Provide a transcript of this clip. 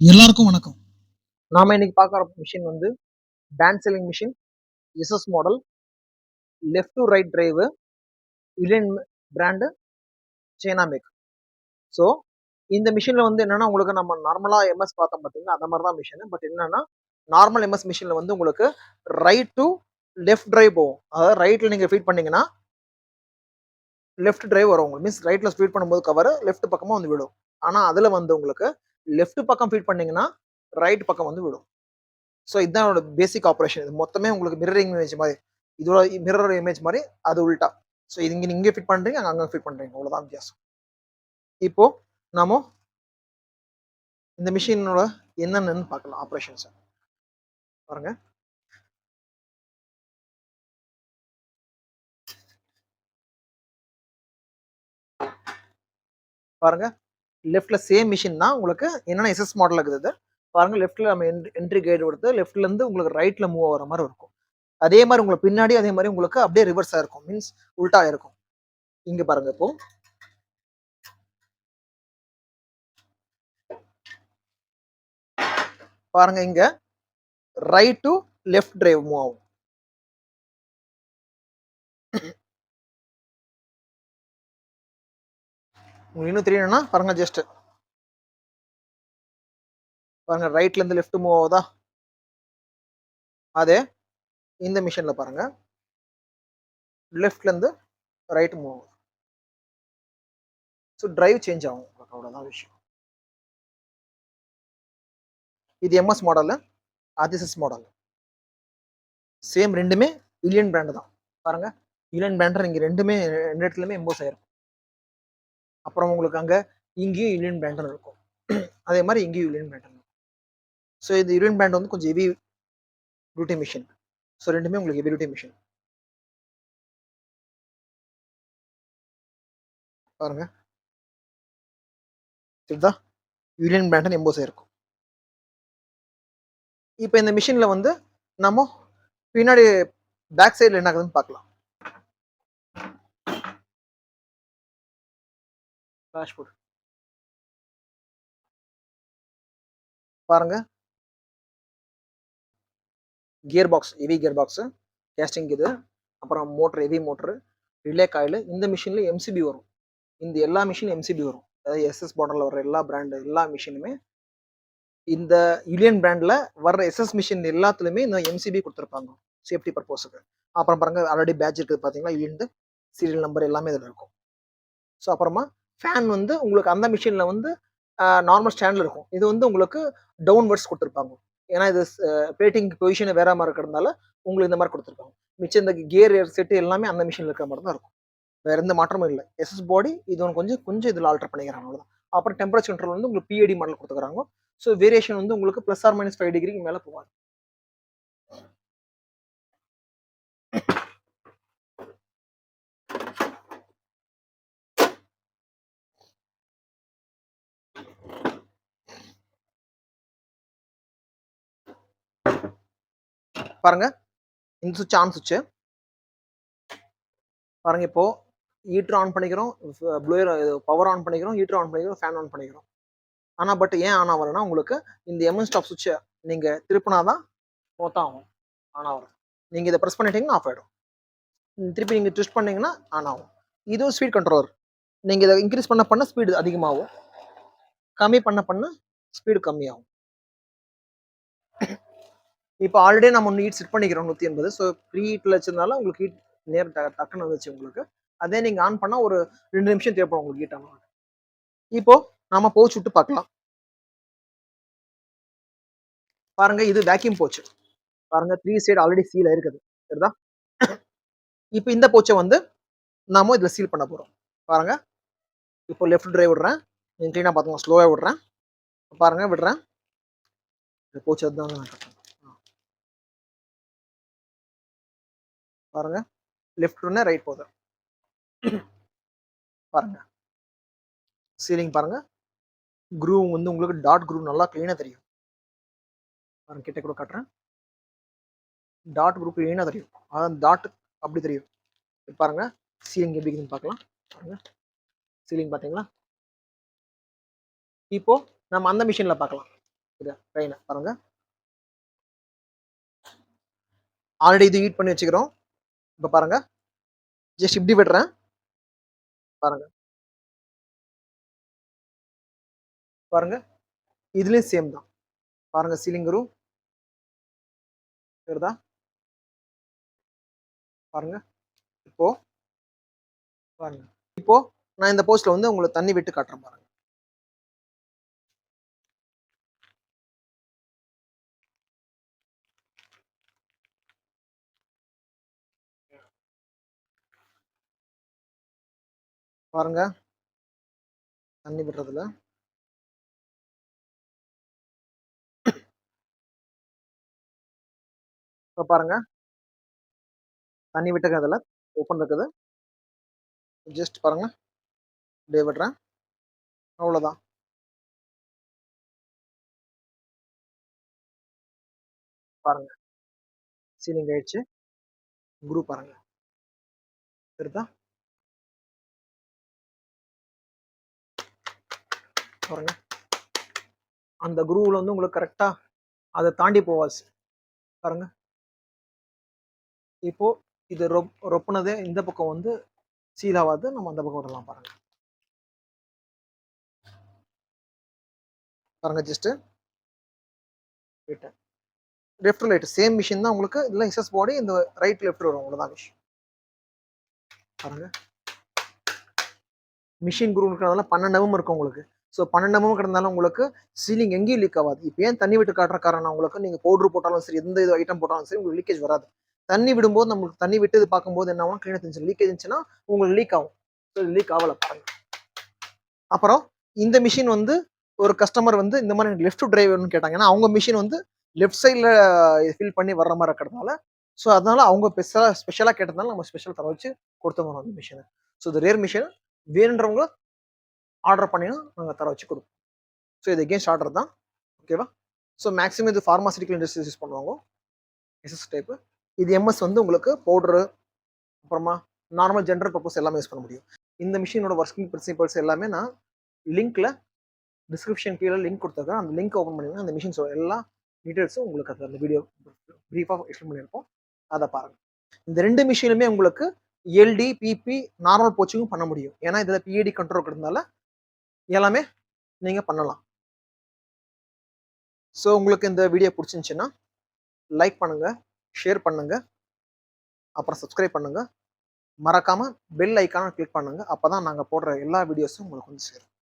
எல்லாருக்கும் வணக்கம். நாம இன்னைக்கு பார்க்குற மிஷின் வந்து band sealing machine, SS model, left to right drive, இலியன் பிராண்டு, சைனா மேக். ஸோ இந்த மிஷினில் வந்து என்னன்னா உங்களுக்கு நம்ம நார்மலாக எம்எஸ் பார்த்தோம் பார்த்தீங்கன்னா அந்த மாதிரி தான் மிஷின். பட் என்னன்னா நார்மல் எம்எஸ் மிஷினில் வந்து உங்களுக்கு ரைட் டு லெஃப்ட் டிரைவ் போகும். அதாவது ரைட்டில் நீங்கள் ஃபீட் பண்ணீங்கன்னா லெஃப்ட் டிரைவ் வரும். உங்களுக்கு மீன்ஸ் ரைட்டில் ஃபீட் பண்ணும்போது கவர் லெஃப்ட் பக்கமாக வந்து விடும். ஆனால் அதில் வந்து உங்களுக்கு லெஃப்ட் பக்கம் ஃபீட் பண்ணீங்கன்னா ரைட் பக்கம் வந்து விடும். ஸோ இதுதான் பேசிக் ஆப்ரேஷன். இது மொத்தமே உங்களுக்கு மிரரிங் இமேஜ் மாதிரி, இதோட மிரர் இமேஜ் மாதிரி அது உல்ட்டா. ஸோ இது இங்கே ஃபிட் பண்ணுறீங்க, அங்கே ஃபிட் பண்ணுறீங்க, அவ்வளோதான் வித்தியாசம். இப்போ நாம இந்த மிஷினோட என்னென்னு பார்க்கலாம் ஆப்ரேஷன்ஸ் பாருங்க. பாருங்க லெஃப்ட்ல சேம் மிஷின் தான். உங்களுக்கு என்னென்ன எஸ்எஸ் மாடல் இருக்குது பாருங்க. லெஃப்ட்ல நம்ம என்ட்ரி கைடு கொடுத்து லெஃப்ட்ல இருந்து உங்களுக்கு ரைட்ல மூவ் ஆகிற மாதிரி இருக்கும். அதே மாதிரி உங்களுக்கு பின்னாடி அதே மாதிரி உங்களுக்கு அப்படியே ரிவர்ஸா இருக்கும், மீன்ஸ் உல்ட்டா இருக்கும். இங்க பாருங்க இப்போ பாருங்க, இங்க right to left drive move ஆகும். உங்களுக்கு இன்னும் தெரியணும்னா பாருங்க, ஜஸ்ட் பாருங்க ரைட்ல இருந்து லெஃப்ட் மூவ் ஆகுதா. அதே இந்த மிஷின்ல பாருங்க லெஃப்ட்ல இருந்து ரைட் மூவ் ஆகும். ஸோ டிரைவ் சேஞ்ச் ஆகும், அவ்வளோதான் விஷயம். இது MS model, RDSS model same. ரெண்டுமே இலியன் பிராண்டு தான். பாருங்க இலியன் பிராண்டர் இங்கே ரெண்டுமே ரெண்டு இடத்துலையுமே எம்போஸ் ஆயிருக்கும். அப்புறம் உங்களுக்கு அங்கே இங்கேயும் இலியன் பிராண்டர் இருக்கும், அதே மாதிரி இங்கேயும் இலியன் பிராண்டர் இருக்கும். ஸோ இந்த இலியன் பிராண்ட் வந்து கொஞ்சம் ஹெவி டியூட்டி மிஷின். ஸோ ரெண்டுமே உங்களுக்கு ஹெவி டியூட்டி மிஷின். பாருங்க இதுதான் யூலியன் பிராண்டன் எம்போஸ் ஆயிருக்கும். இப்போ இந்த மிஷின்ல வந்து நம்ம பின்னாடி பேக் சைடில் என்ன ஆகுதுன்னு பார்க்கலாம். டேஷ்போர்ட் பாருங்க, gear box, heavy gear box, casting இது, அப்புறம் motor, heavy motor, relay coil. இந்த மிஷின்ல எம்சிபி வரும். இந்த எல்லா மிஷினும் எம்சிபி வரும். அதாவது எஸ்எஸ் மாடலில் வர எல்லா பிராண்டு எல்லா மிஷினுமே இந்த யூலியன் பிராண்ட்ல வர்ற எஸ்எஸ் மிஷின் எல்லாத்துலயுமே இந்த எம்சிபி கொடுத்துருப்பாங்க சேஃப்டி பர்பஸுக்கு. அப்புறம் பாருங்க ஆல்ரெடி பேட்ச் இருக்குது பார்த்தீங்களா, யூலியன் சீரியல் நம்பர் எல்லாமே இதில் இருக்கும். ஸோ அப்புறமா ஃபேன் வந்து உங்களுக்கு அந்த மிஷினில் வந்து நார்மல் ஸ்டாண்டில் இருக்கும். இது வந்து உங்களுக்கு டவுன்வர்ட்ஸ் கொடுத்துருப்பாங்க. ஏன்னா இது பேட்டிங் பொசிஷன் வேற மாதிரி இருக்கிறதுனால உங்களுக்கு இந்த மாதிரி கொடுத்துருப்பாங்க. மிச்சம் இந்த கியர் செட்டு எல்லாமே அந்த மிஷினில் இருக்கிற மாதிரி தான் இருக்கும். வேற எந்த மாற்றமும் இல்லை. எஸ்எஸ் பாடி இது ஒன்று கொஞ்சம் கொஞ்சம் இதில் ஆல்டர் பண்ணிக்கிறாங்க, அவ்வளோதான். அப்புறம் டெம்பரேச்சர் கண்ட்ரோல் வந்து உங்களுக்கு பிஏடி மாடல் கொடுத்துக்கிறாங்க. ஸோ வேரியேஷன் வந்து உங்களுக்கு ப்ளஸ் ஆர் மைனஸ் 5 டிகிரிக்கு மேலே போவாங்க. பாருங்க இந்த சுவிட்ச் ஆன் சுவிட்ச் பாருங்க. இப்போ ஹீட்டர் ஆன் பண்ணிக்கிறோம், ப்ளோயர் பவர் ஆன் பண்ணிக்கிறோம், ஹீட்டர் ஆன் பண்ணிக்கிறோம், ஃபேன் ஆன் பண்ணிக்கிறோம். ஆனால் பட் ஏன் ஆன் ஆகலைன்னா உங்களுக்கு இந்த எம்என் ஸ்டாப் சுவிட்சை நீங்கள் திருப்பினாதான் மொத்தம் ஆகும், ஆன் ஆகும். நீங்கள் இதை ப்ரெஸ் பண்ணிட்டீங்கன்னா ஆஃப் ஆகிடும். திருப்பி நீங்கள் ட்விஸ்ட் பண்ணீங்கன்னா ஆன் ஆகும். இதுவும் ஸ்பீட் கண்ட்ரோலர். நீங்கள் இதை இன்க்ரீஸ் பண்ண ஸ்பீடு அதிகமாகும், கம்மி பண்ண ஸ்பீடு கம்மியாகும். இப்போ ஆல்ரெடி நம்ம ஒன்று ஹீட் செட் பண்ணிக்கிறோம் 180. ஸோ ப்ரீ ஹீட்டில் வச்சிருந்தாலும் உங்களுக்கு ஹீட் நேரம் டக்குன்னு வந்துச்சு உங்களுக்கு. அதே நீங்கள் ஆன் பண்ணால் ஒரு 2 நிமிஷம் தேவைப்படும் உங்களுக்கு ஹீட் ஆன். இப்போ நாம பவுச் விட்டு பார்க்கலாம். பாருங்க இது வேக்யூம் பவுச். பாருங்க 3 சைடு ஆல்ரெடி சீல் இருக்குது, சரிதா? இப்போ இந்த பவுச்சை வந்து நாம இதில் சீல் பண்ண போகிறோம். பாருங்க இப்போ லெஃப்ட் டிரைவ் விடுறேன், நீங்கள் க்ளீனாக பார்த்துங்க, ஸ்லோவாக விடுறேன். பாருங்க விடுறேன், இந்த பவுச் அதுதான் பாருங்க. லெஃப்ட் ஒன்று ரைட் போகுது. பாருங்க சீலிங் பாருங்க, குரூவ் வந்து உங்களுக்கு டாட் குரூவ் நல்லா க்ளீனாக தெரியும். பாருங்க கிட்ட கூட காட்டுறேன், டாட் குரூப் க்ளீனாக தெரியும். அதான் டாட் அப்படி தெரியும். பாருங்க சீலிங் எப்படி இருக்குன்னு பார்க்கலாம். பாருங்க சீலிங் பார்த்தீங்களா? இப்போ நம்ம அந்த மிஷினில் பார்க்கலாம். இது ட்ரெயின் பாருங்க. ஆல்ரெடி இது ஹீட் பண்ணி வச்சுக்கிறோம். இப்ப பாருங்க. ஜஸ்ட் இப்படி விடுறேன். பாருங்க. பாருங்க. இதுலயும் சேம் தான். பாருங்க சீலிங் குரூவ் தெரியுதா? பாருங்க. இப்போ பாருங்க. இப்போ நான் இந்த போஸ்ட்ல வந்து உங்களுக்கு தண்ணி விட்டு காட்டுறேன் பாருங்க. பாருங்க. தண்ணி விடுறதுல. இப்ப பாருங்க. தண்ணி விட்டுருக்கிறதுல ஓப்பன் இருக்குது. ஜஸ்ட் பாருங்க. இப்படியே விடுறேன். அவ்வளோதான். பாருங்க. சீலிங் ஆயிடுச்சு. குரூப் பாருங்க. தெரியுதா? பாருங்க. அந்த குரூவ்ல வந்து உங்களுக்கு கரெக்ட்டா அத தாண்டி போவாது. பாருங்க. இப்போ இது ரொப்புனதே இந்த பக்கம் வந்து சீல் ஆவாது. நம்ம அந்த பக்கம் விடலாம் பாருங்க. பாருங்க ஜஸ்ட் விட்டேன். லெஃப்ட் ரைட் சேம் மிஷின் தான் உங்களுக்கு. இதுல எஸ்எஸ் பாடி இந்த ரைட் லெஃப்ட் வரும். அவ்வளவுதான் விஷயம். பாருங்க. மிஷின் குரூவ் இருக்கிறதால 12 mm இருக்கும் உங்களுக்கு. ஸோ 12 mm கிடந்தாலும் உங்களுக்கு சீலிங் எங்கேயும் லீக் ஆகாது. இப்போ ஏன் தண்ணி விட்டு காட்டுற காரணம் உங்களுக்கு நீங்க பவுடர் போட்டாலும் சரி, எந்த இது ஐட்டம் போட்டாலும் சரி உங்களுக்கு லீக்கேஜ் வராது. தண்ணி விடும்போது நம்மளுக்கு தண்ணி விட்டு இது பார்க்கும்போது என்ன ஆகும்? கிளீனாக தெரிஞ்சு லீக்கேஜ் இருந்துச்சுன்னா உங்களுக்கு லீக் ஆகும். ஸோ லீக் ஆகல பாருங்க. அப்புறம் இந்த மிஷின் வந்து ஒரு கஸ்டமர் வந்து இந்த மாதிரி லெஃப்ட் டிரைவ் வேணும்னு கேட்டாங்க. ஏன்னா அவங்க மிஷின் வந்து லெஃப்ட் சைடில் ஃபில் பண்ணி வர்ற மாதிரி இருக்கிறதுனால, ஸோ அதனால அவங்க ஸ்பெஷலாக கேட்டதுனால நம்ம ஸ்பெஷல் தர வச்சு கொடுத்துருவோம் அந்த மிஷினை. ஸோ இது ரேர் மிஷின். வேணுன்றவங்க ஆர்டர் பண்ணினா நாங்கள் தர வச்சு கொடுப்போம். ஸோ இது எகெயின்ஸ்ட் ஆர்டர் தான். ஓகேவா? ஸோ மேக்ஸிமம் இது ஃபார்மாசிட்டிக்கல் இண்டஸ்ட்ரீஸ் யூஸ் பண்ணுவாங்க. SS type. இது எம்எஸ் வந்து உங்களுக்கு பவுடரு, அப்புறமா நார்மல் ஜென்ரல் பர்பஸ் எல்லாமே யூஸ் பண்ண முடியும். இந்த மிஷினோட ஒர்க்கிங் பிரின்சிபல்ஸ் எல்லாமே நான் லிங்க்ல டிஸ்கிரிப்ஷன் கீழே லிங்க் கொடுத்துருக்கேன். அந்த லிங்க் ஓப்பன் பண்ணிங்கன்னா அந்த மிஷின்ஸ் எல்லா டீட்டெயில்ஸும் உங்களுக்கு அந்த வீடியோ ப்ரீஃபாக எக்ஸ்பிளைன் பண்ணியிருப்போம். அதை பாருங்க. இந்த 2 மிஷினுமே உங்களுக்கு எல்டி, பிபி, நார்மல் போச்சிங்கும் பண்ண முடியும். ஏன்னா இதில் பிஏடி கண்ட்ரோல் இருக்கிறதுனால எல்லாமே நீங்க பண்ணலாம். ஸோ உங்களுக்கு இந்த வீடியோ பிடிச்சிருந்துச்சுன்னா லைக் பண்ணுங்க, ஷேர் பண்ணுங்க, அப்புறம் சப்ஸ்கிரைப் பண்ணுங்க. மறக்காம பெல் ஐக்கானை கிளிக் பண்ணுங்க. அப்பதான் நாங்க போடுற எல்லா வீடியோஸும் உங்களுக்கு வந்து சேரும்.